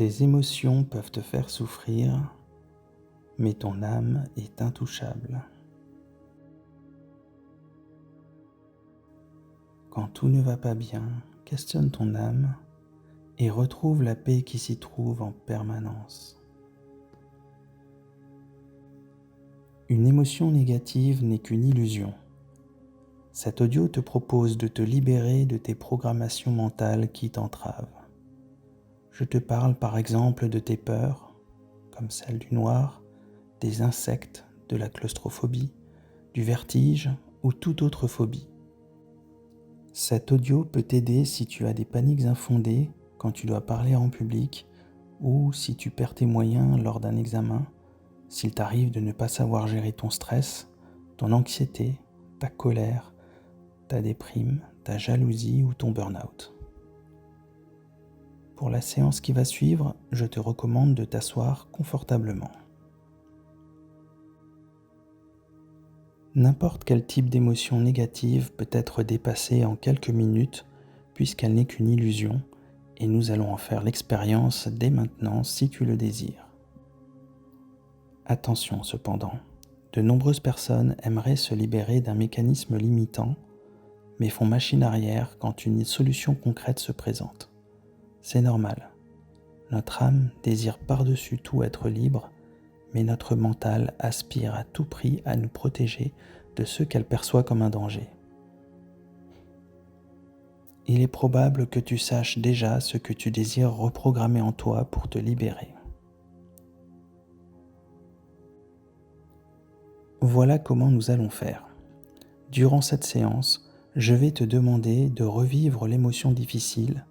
Tes émotions peuvent te faire souffrir, mais ton âme est intouchable. Quand tout ne va pas bien, questionne ton âme et retrouve la paix qui s'y trouve en permanence. Une émotion négative n'est qu'une illusion. Cet audio te propose de te libérer de tes programmations mentales qui t'entravent. Je te parle par exemple de tes peurs, comme celle du noir, des insectes, de la claustrophobie, du vertige ou toute autre phobie. Cet audio peut t'aider si tu as des paniques infondées quand tu dois parler en public ou si tu perds tes moyens lors d'un examen, s'il t'arrive de ne pas savoir gérer ton stress, ton anxiété, ta colère, ta déprime, ta jalousie ou ton burn-out. Pour la séance qui va suivre, je te recommande de t'asseoir confortablement. N'importe quel type d'émotion négative peut être dépassée en quelques minutes puisqu'elle n'est qu'une illusion et nous allons en faire l'expérience dès maintenant si tu le désires. Attention cependant, de nombreuses personnes aimeraient se libérer d'un mécanisme limitant mais font machine arrière quand une solution concrète se présente. C'est normal. Notre âme désire par-dessus tout être libre, mais notre mental aspire à tout prix à nous protéger de ce qu'elle perçoit comme un danger. Il est probable que tu saches déjà ce que tu désires reprogrammer en toi pour te libérer. Voilà comment nous allons faire. Durant cette séance, je vais te demander de revivre l'émotion difficile,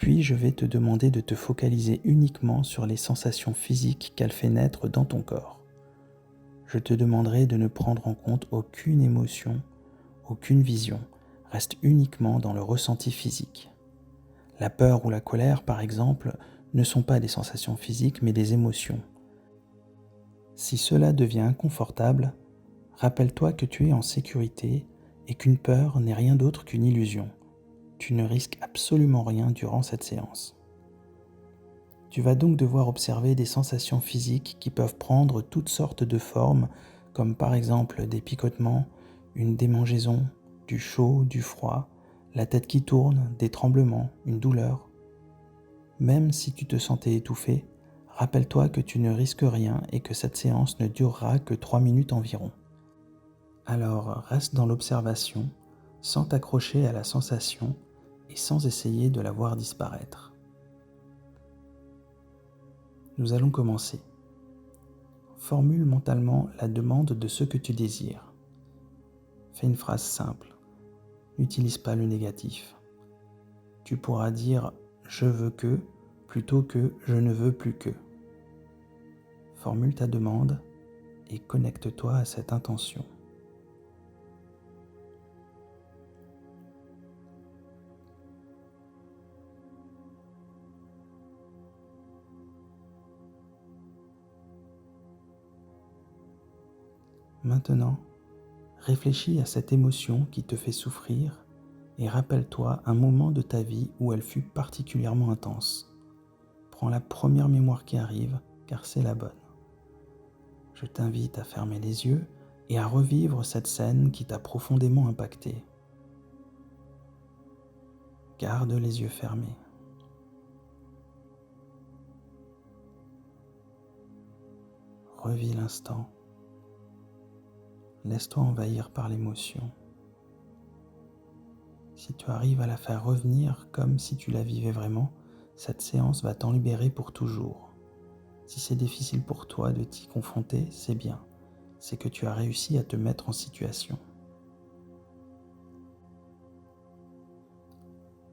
puis je vais te demander de te focaliser uniquement sur les sensations physiques qu'elle fait naître dans ton corps. Je te demanderai de ne prendre en compte aucune émotion, aucune vision, reste uniquement dans le ressenti physique. La peur ou la colère, par exemple, ne sont pas des sensations physiques mais des émotions. Si cela devient inconfortable, rappelle-toi que tu es en sécurité et qu'une peur n'est rien d'autre qu'une illusion. Tu ne risques absolument rien durant cette séance. Tu vas donc devoir observer des sensations physiques qui peuvent prendre toutes sortes de formes, comme par exemple des picotements, une démangeaison, du chaud, du froid, la tête qui tourne, des tremblements, une douleur. Même si tu te sentais étouffé, rappelle-toi que tu ne risques rien et que cette séance ne durera que 3 minutes environ. Alors reste dans l'observation, sans t'accrocher à la sensation et sans essayer de la voir disparaître. Nous allons commencer. Formule mentalement la demande de ce que tu désires. Fais une phrase simple. N'utilise pas le négatif. Tu pourras dire « je veux que » plutôt que « je ne veux plus que ». Formule ta demande et connecte-toi à cette intention. Maintenant, réfléchis à cette émotion qui te fait souffrir et rappelle-toi un moment de ta vie où elle fut particulièrement intense. Prends la première mémoire qui arrive, car c'est la bonne. Je t'invite à fermer les yeux et à revivre cette scène qui t'a profondément impacté. Garde les yeux fermés. Revis l'instant. Laisse-toi envahir par l'émotion. Si tu arrives à la faire revenir comme si tu la vivais vraiment, cette séance va t'en libérer pour toujours. Si c'est difficile pour toi de t'y confronter, c'est bien. C'est que tu as réussi à te mettre en situation.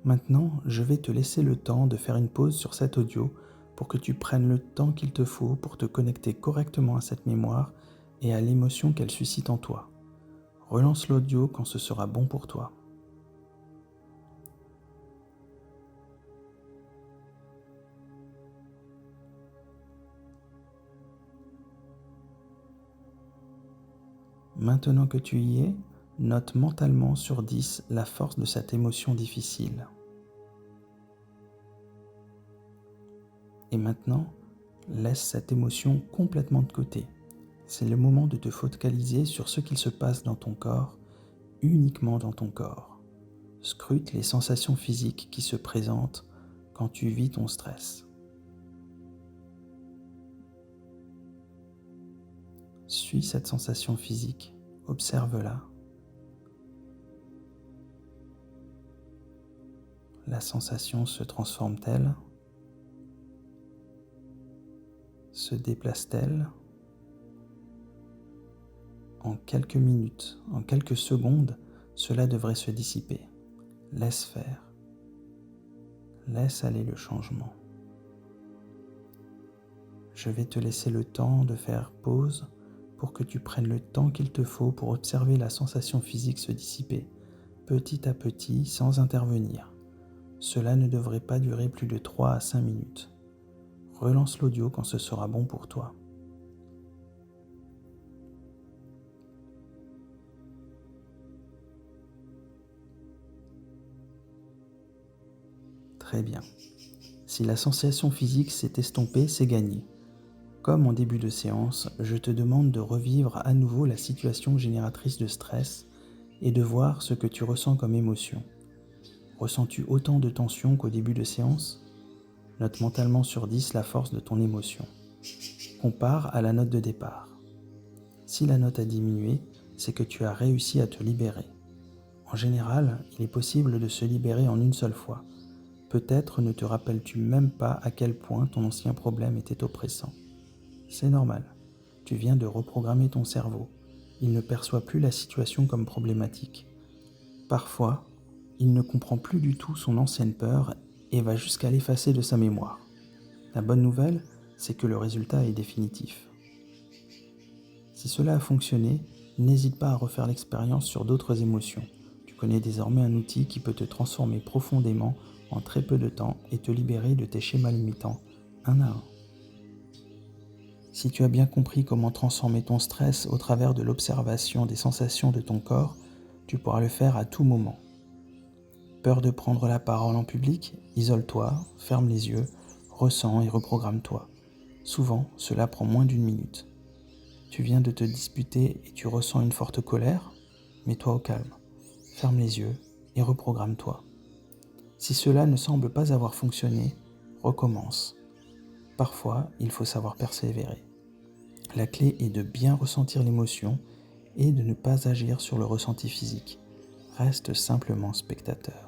Maintenant, je vais te laisser le temps de faire une pause sur cet audio pour que tu prennes le temps qu'il te faut pour te connecter correctement à cette mémoire et à l'émotion qu'elle suscite en toi. Relance l'audio quand ce sera bon pour toi. Maintenant que tu y es, note mentalement sur 10 la force de cette émotion difficile. Et maintenant, laisse cette émotion complètement de côté. C'est le moment de te focaliser sur ce qu'il se passe dans ton corps, uniquement dans ton corps. Scrute les sensations physiques qui se présentent quand tu vis ton stress. Suis cette sensation physique, observe-la. La sensation se transforme-t-elle? Se déplace-t-elle? En quelques minutes, en quelques secondes, cela devrait se dissiper. Laisse faire. Laisse aller le changement. Je vais te laisser le temps de faire pause pour que tu prennes le temps qu'il te faut pour observer la sensation physique se dissiper, petit à petit, sans intervenir. Cela ne devrait pas durer plus de 3 à 5 minutes. Relance l'audio quand ce sera bon pour toi. Très bien. Si la sensation physique s'est estompée, c'est gagné. Comme en début de séance, je te demande de revivre à nouveau la situation génératrice de stress et de voir ce que tu ressens comme émotion. Ressens-tu autant de tension qu'au début de séance? Note mentalement sur 10 la force de ton émotion. Compare à la note de départ. Si la note a diminué, c'est que tu as réussi à te libérer. En général, il est possible de se libérer en une seule fois. Peut-être ne te rappelles-tu même pas à quel point ton ancien problème était oppressant. C'est normal. Tu viens de reprogrammer ton cerveau. Il ne perçoit plus la situation comme problématique. Parfois, il ne comprend plus du tout son ancienne peur et va jusqu'à l'effacer de sa mémoire. La bonne nouvelle, c'est que le résultat est définitif. Si cela a fonctionné, n'hésite pas à refaire l'expérience sur d'autres émotions. Tu connais désormais un outil qui peut te transformer profondément en très peu de temps et te libérer de tes schémas limitants, un à un. Si tu as bien compris comment transformer ton stress au travers de l'observation des sensations de ton corps, tu pourras le faire à tout moment. Peur de prendre la parole en public? Isole-toi, ferme les yeux, ressens et reprogramme-toi. Souvent, cela prend moins d'1 minute. Tu viens de te disputer et tu ressens une forte colère? Mets-toi au calme, ferme les yeux et reprogramme-toi. Si cela ne semble pas avoir fonctionné, recommence. Parfois, il faut savoir persévérer. La clé est de bien ressentir l'émotion et de ne pas agir sur le ressenti physique. Reste simplement spectateur.